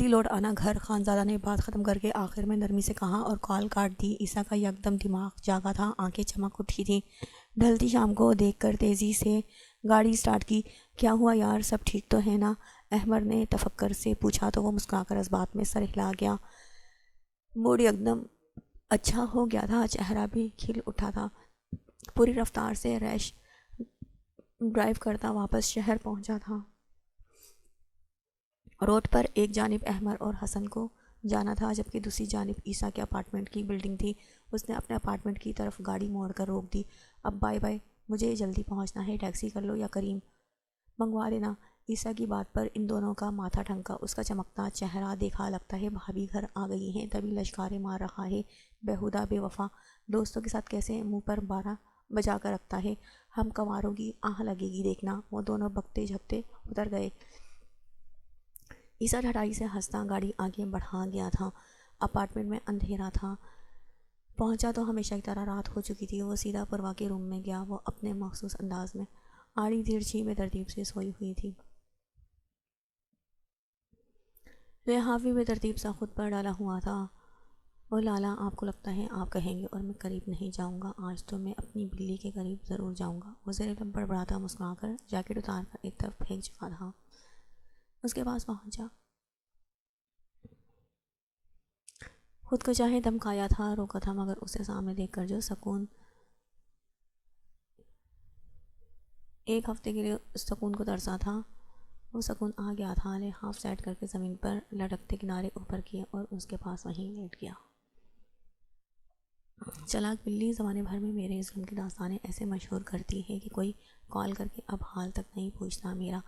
لوٹ آنا گھر۔ خانزادہ نے بات ختم کر کے آخر میں نرمی سے کہا اور کال کاٹ دی۔ عیسیٰ کا یکدم دماغ جاگا تھا، آنکھیں چمک اٹھی تھیں۔ ڈھلتی شام کو دیکھ کر تیزی سے گاڑی سٹارٹ کی۔ کیا ہوا یار، سب ٹھیک تو ہے نا؟ احمد نے تفکر سے پوچھا تو وہ مسکرا کر اس بات میں سر ہلا گیا۔ موڈ یکدم اچھا ہو گیا تھا، چہرہ بھی کھل اٹھا تھا۔ پوری رفتار سے ریش ڈرائیو کرتا واپس شہر پہنچا تھا۔ روڈ پر ایک جانب احمد اور حسن کو جانا تھا، جبکہ دوسری جانب عیسیٰ کے اپارٹمنٹ کی بلڈنگ تھی۔ اس نے اپنے اپارٹمنٹ کی طرف گاڑی موڑ کر روک دی۔ اب بائے بائے، مجھے جلدی پہنچنا ہے، ٹیکسی کر لو یا کریم منگوا دینا۔ عیسیٰ کی بات پر ان دونوں کا ماتھا ٹھنکا، اس کا چمکتا چہرہ دیکھا لگتا ہے بھابھی گھر آ گئی ہیں، تبھی لشکاریں مار رہا ہے، بیہودہ بے وفا، دوستوں کے ساتھ کیسے منہ پر بارہ بجا کر رکھتا ہے، ہم کنواروں کی آہ لگے گی دیکھنا۔ وہ دونوں بکتے جھکتے اتر گئے۔ عیسیٰ ٹھٹائی سے ہنستا گاڑی آگے بڑھا گیا تھا۔ اپارٹمنٹ میں اندھیرا تھا، پہنچا تو ہمیشہ کی طرح رات ہو چکی تھی۔ وہ سیدھا پوروا کے روم میں گیا۔ وہ اپنے مخصوص انداز میں آڑی ترچھی بے ترتیب سے سوئی ہوئی تھی، لحافی بے ترتیب سا خود پر ڈالا ہوا تھا۔ او لالا، آپ کو لگتا ہے آپ کہیں گے اور میں قریب نہیں جاؤں گا؟ آج تو میں اپنی بلی کے قریب ضرور جاؤں گا۔ وہ زیر لب بڑبڑاتا مسکرا کر جیکٹ اتار کر ایک طرف پھینک چکا تھا۔ اس کے پاس پہنچا، خود کو چاہے دھمکایا تھا، روکا تھا، مگر اسے سامنے دیکھ کر جو سکون ایک ہفتے کے لیے اس سکون کو ترسا تھا، وہ سکون آ گیا تھا۔ لحاف سیٹ کر کے زمین پر لٹکتے کنارے اوپر کیے اور اس کے پاس وہیں لیٹ گیا۔ چلاک بلی زمانے بھر میں میرے ظلم کی داستانیں ایسے مشہور کرتی ہے کہ کوئی کال کر کے اب حال تک نہیں پوچھتا میرا۔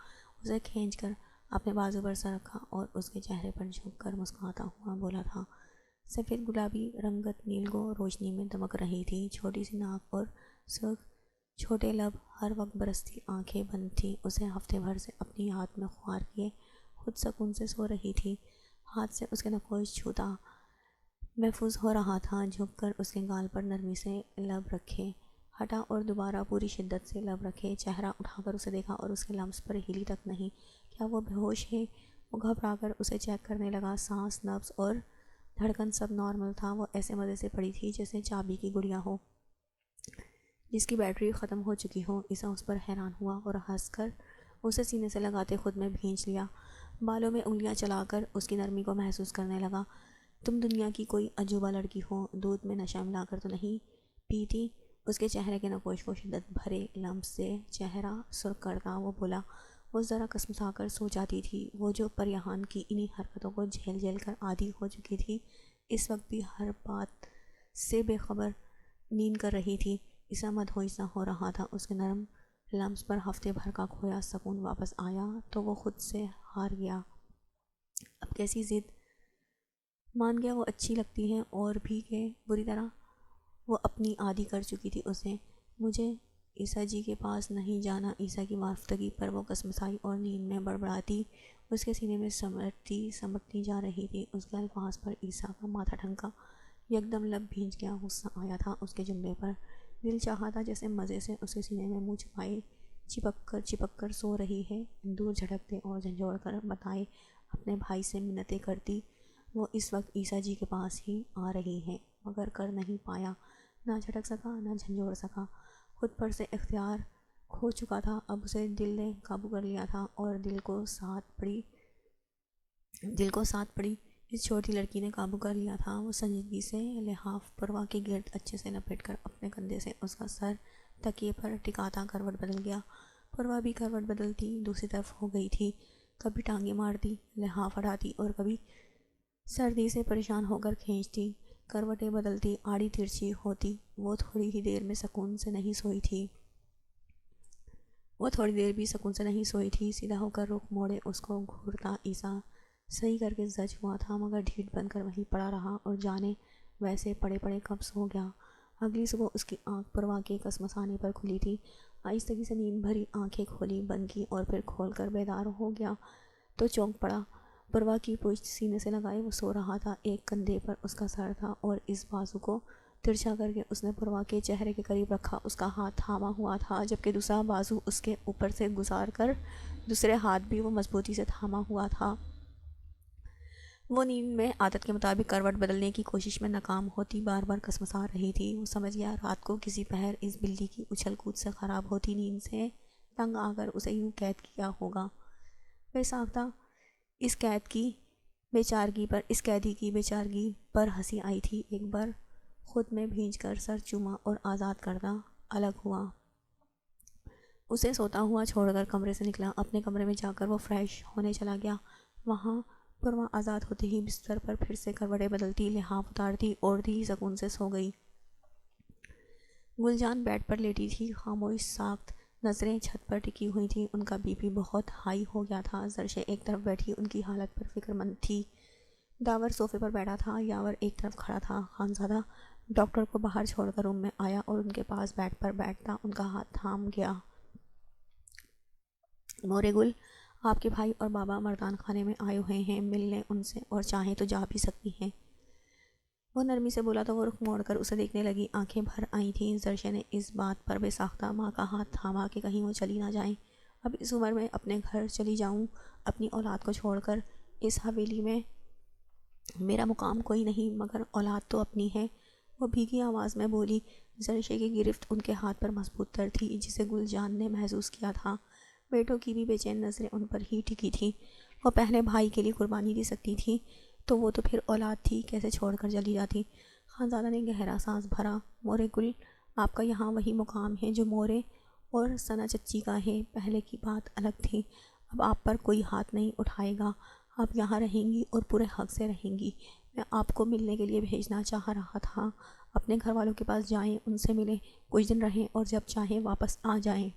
اسے کھینچ کر اپنے بازو پر سر رکھا اور اس کے چہرے پر جھک کر مسکراتا ہوا بولا تھا۔ سفید گلابی رنگت نیلگو روشنی میں دمک رہی تھی، چھوٹی سی ناک اور سرخ چھوٹے لب، ہر وقت برستی آنکھیں بند تھیں۔ اسے ہفتے بھر سے اپنی یاد میں خوار کیے خود سکون سے سو رہی تھی۔ ہاتھ سے اس کے نقوش چھوتا محفوظ ہو رہا تھا، جھک کر اس کے گال پر نرمی سے لب رکھے، ہٹا اور دوبارہ پوری شدت سے لب رکھے، چہرہ اٹھا کر اسے دیکھا اور اس کے لمس پر ہلی تک نہیں۔ کیا وہ بے ہوش ہے؟ وہ گھبرا کر اسے چیک کرنے لگا۔ سانس، نبض اور دھڑکن سب نارمل تھا۔ وہ ایسے مزے سے پڑی تھی جیسے چابی کی گڑیا ہو جس کی بیٹری ختم ہو چکی ہو۔ عیسیٰ اس پر حیران ہوا اور ہنس کر اسے سینے سے لگاتے خود میں بھینچ لیا، بالوں میں انگلیاں چلا کر اس کی نرمی کو محسوس کرنے لگا۔ تم دنیا کی کوئی عجوبہ لڑکی ہو، دودھ میں نشہ ملا کر تو نہیں پیتی؟ اس کے چہرے کے نقوش کو شدت بھرے لمس سے چہرہ سرخ کرتا وہ بولا۔ وہ ذرا کسمسا کر سو جاتی تھی، وہ جو پریہان کی انہی حرکتوں کو جھیل جھیل کر عادی ہو چکی تھی، اس وقت بھی ہر بات سے بے خبر نیند کر رہی تھی۔ عیسیٰ مدہوش سا ہو رہا تھا۔ اس کے نرم لمس پر ہفتے بھر کا کھویا سکون واپس آیا تو وہ خود سے ہار گیا۔ اب کیسی ضد؟ مان گیا وہ اچھی لگتی ہے، اور بھی کہ بری طرح وہ اپنی عادی کر چکی تھی اسے۔ مجھے عیسیٰ جی کے پاس نہیں جانا۔ عیسیٰ کی معافتگی پر وہ کسمسائی اور نیند میں بڑبڑاتی اس کے سینے میں سمٹتی جا رہی تھی۔ اس کے الفاظ پر عیسیٰ کا ماتھا ٹھنکا، یکدم لب بھینچ گیا، غصہ آیا تھا اس کے جملے پر۔ دل چاہا تھا جیسے مزے سے اس کے سینے میں منہ چھپائے چپک کر سو رہی ہے، دور جھٹک دے اور جھنجھوڑ کر بتائے، اپنے بھائی سے منتیں کرتی وہ اس وقت عیسیٰ جی کے پاس ہی آ رہی ہے، مگر کر نہیں پایا، نہ جھٹک سکا نہ جھنجھوڑ سکا، خود پر سے اختیار کھو چکا تھا۔ اب اسے دل نے قابو کر لیا تھا اور دل کو ساتھ پڑی اس چھوٹی لڑکی نے قابو کر لیا تھا۔ وہ سنجیدگی سے لحاف پروا کے گرد اچھے سے لپیٹ کر اپنے کندھے سے اس کا سر تکیے پر ٹکاتا کروٹ بدل گیا۔ پروا بھی کروٹ بدلتی دوسری طرف ہو گئی تھی، کبھی ٹانگیں مارتی، لحاف ہٹاتی اور کبھی سردی سے پریشان ہو کر کھینچتی، کروٹیں بدلتی، آڑی ترچھی ہوتی۔ وہ تھوڑی دیر بھی سکون سے نہیں سوئی تھی۔ سیدھا ہو کر رخ موڑے اس کو گھورتا عیسیٰ صحیح کر کے زچ ہوا تھا، مگر ڈھیٹ بن کر وہیں پڑا رہا اور جانے ویسے پڑے پڑے کب سو گیا۔ اگلی صبح اس کی آنکھ پروا کے کسمسانے پر کھلی تھی۔ آہستگی سے نیند بھری آنکھیں کھولی، بند کی اور پھر کھول کر بیدار ہو گیا تو چونک پڑا۔ پروا کی پشت سینے سے لگائے وہ سو رہا تھا، ایک کندھے پر اس کا سر تھا اور اس بازو کو ترچھا کر کے اس نے پروا کے چہرے کے قریب رکھا۔ اس کا ہاتھ تھاما ہوا تھا، جبکہ دوسرا بازو اس کے اوپر سے گزار کر دوسرے ہاتھ بھی وہ مضبوطی سے تھاما ہوا تھا۔ وہ نیند میں عادت کے مطابق کروٹ بدلنے کی کوشش میں ناکام ہوتی بار بار کسمسا رہی تھی۔ وہ سمجھ گیا رات کو کسی پہر اس بلی کی اچھل کود سے خراب ہوتی نیند سے تنگ آ کر اسے یوں قید کیا ہوگا۔ بے ساختہ اس قیدی کی بے چارگی پر ہنسی آئی تھی۔ ایک بار خود میں بھیج کر سر چوما اور آزاد کردہ الگ ہوا۔ اسے سوتا ہوا چھوڑ کر کمرے سے نکلا۔ اپنے کمرے میں جا کر وہ فریش ہونے چلا گیا۔ وہاں پروا آزاد ہوتے ہی بستر پر پھر سے کروٹیں بدلتی، لحاف اتارتی، اوڑھتی سکون سے سو گئی۔ گل جان بیڈ پر لیٹی تھی، خاموش ساکت نظریں چھت پر ٹکی ہوئی تھیں۔ ان کا بی پی بہت ہائی ہو گیا تھا۔ زرشے ایک طرف بیٹھی ان کی حالت پر فکر مند تھی۔ داور صوفے پر بیٹھا تھا، یاور ایک طرف کھڑا تھا۔ خانزادہ ڈاکٹر کو باہر چھوڑ کر روم میں آیا اور ان کے پاس بیڈ پر بیٹھتا ان کا ہاتھ تھام گیا۔ مورے گل، آپ کے بھائی اور بابا مردان خانے میں آئے ہوئے ہیں، مل لیں ان سے اور چاہیں تو جا بھی سکتی ہیں۔ وہ نرمی سے بولا تو وہ رخ موڑ کر اسے دیکھنے لگی، آنکھیں بھر آئی تھیں۔ زرشے نے اس بات پر بے ساختہ ماں کا ہاتھ تھاما کہ کہیں وہ چلی نہ جائیں۔ اب اس عمر میں اپنے گھر چلی جاؤں، اپنی اولاد کو چھوڑ کر؟ اس حویلی میں میرا مقام کوئی نہیں، مگر اولاد تو اپنی ہے۔ وہ بھیگی آواز میں بولی۔ زرشے کی گرفت ان کے ہاتھ پر مضبوط تر تھی، جسے گل جان نے محسوس کیا تھا۔ بیٹوں کی بھی بے چین نظریں ان پر ہی ٹکی تھیں۔ وہ پہلے بھائی کے لیے قربانی دے سکتی تھی تو وہ تو پھر اولاد تھی، کیسے چھوڑ کر چلی جاتی؟ خانزادہ نے گہرا سانس بھرا۔ مورے گل، آپ کا یہاں وہی مقام ہے جو مورے اور ثنا چچی کا ہے۔ پہلے کی بات الگ تھی، اب آپ پر کوئی ہاتھ نہیں اٹھائے گا۔ آپ یہاں رہیں گی اور پورے حق سے رہیں گی۔ میں آپ کو ملنے کے لیے بھیجنا چاہ رہا تھا۔ اپنے گھر والوں کے پاس جائیں، ان سے ملیں، کچھ دن رہیں اور جب چاہیں واپس آ جائیں۔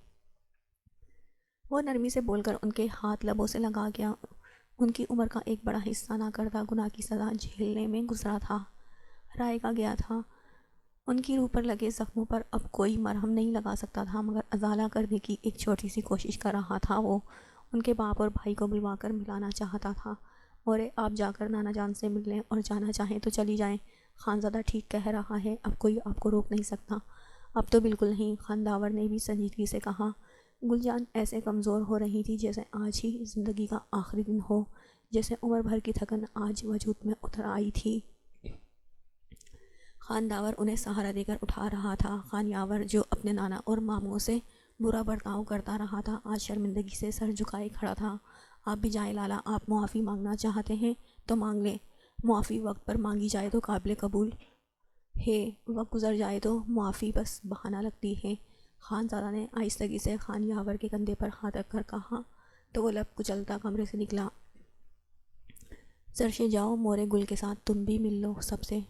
وہ نرمی سے بول کر ان کے ہاتھ لبوں سے لگا گیا۔ ان کی عمر کا ایک بڑا حصہ ناکردہ گناہ کی سزا جھیلنے میں گزرا تھا، رائے گا گیا تھا۔ ان کی روح پر لگے زخموں پر اب کوئی مرہم نہیں لگا سکتا تھا، مگر ازالہ کرنے کی ایک چھوٹی سی کوشش کر رہا تھا۔ وہ ان کے باپ اور بھائی کو بلوا کر ملانا چاہتا تھا۔ مورے، آپ جا کر نانا جان سے مل لیں اور جانا چاہیں تو چلی جائیں۔ خانزادہ ٹھیک کہہ رہا ہے، اب کوئی آپ کو روک نہیں سکتا۔ اب تو بالکل نہیں، خانداور نے بھی سنجیدگی سے کہا۔ گل جان ایسے کمزور ہو رہی تھی جیسے آج ہی زندگی کا آخری دن ہو، جیسے عمر بھر کی تھکن آج وجود میں اتر آئی تھی۔ خانداور انہیں سہارا دے کر اٹھا رہا تھا۔ خان یاور جو اپنے نانا اور ماموں سے برا برتاؤ کرتا رہا تھا، آج شرمندگی سے سر جھکائے کھڑا تھا۔ آپ بھی جائیں لالا، آپ معافی مانگنا چاہتے ہیں تو مانگ لیں۔ معافی وقت پر مانگی جائے تو قابل قبول ہے، وقت گزر جائے تو معافی بس بہانہ لگتی ہے۔ خانزادہ نے آہستگی سے خان یاور کے کندھے پر ہاتھ رکھ کر کہا تو وہ لب کچلتا کمرے سے نکلا۔ زرشے جاؤ، مورے گل کے ساتھ تم بھی مل لو سب سے۔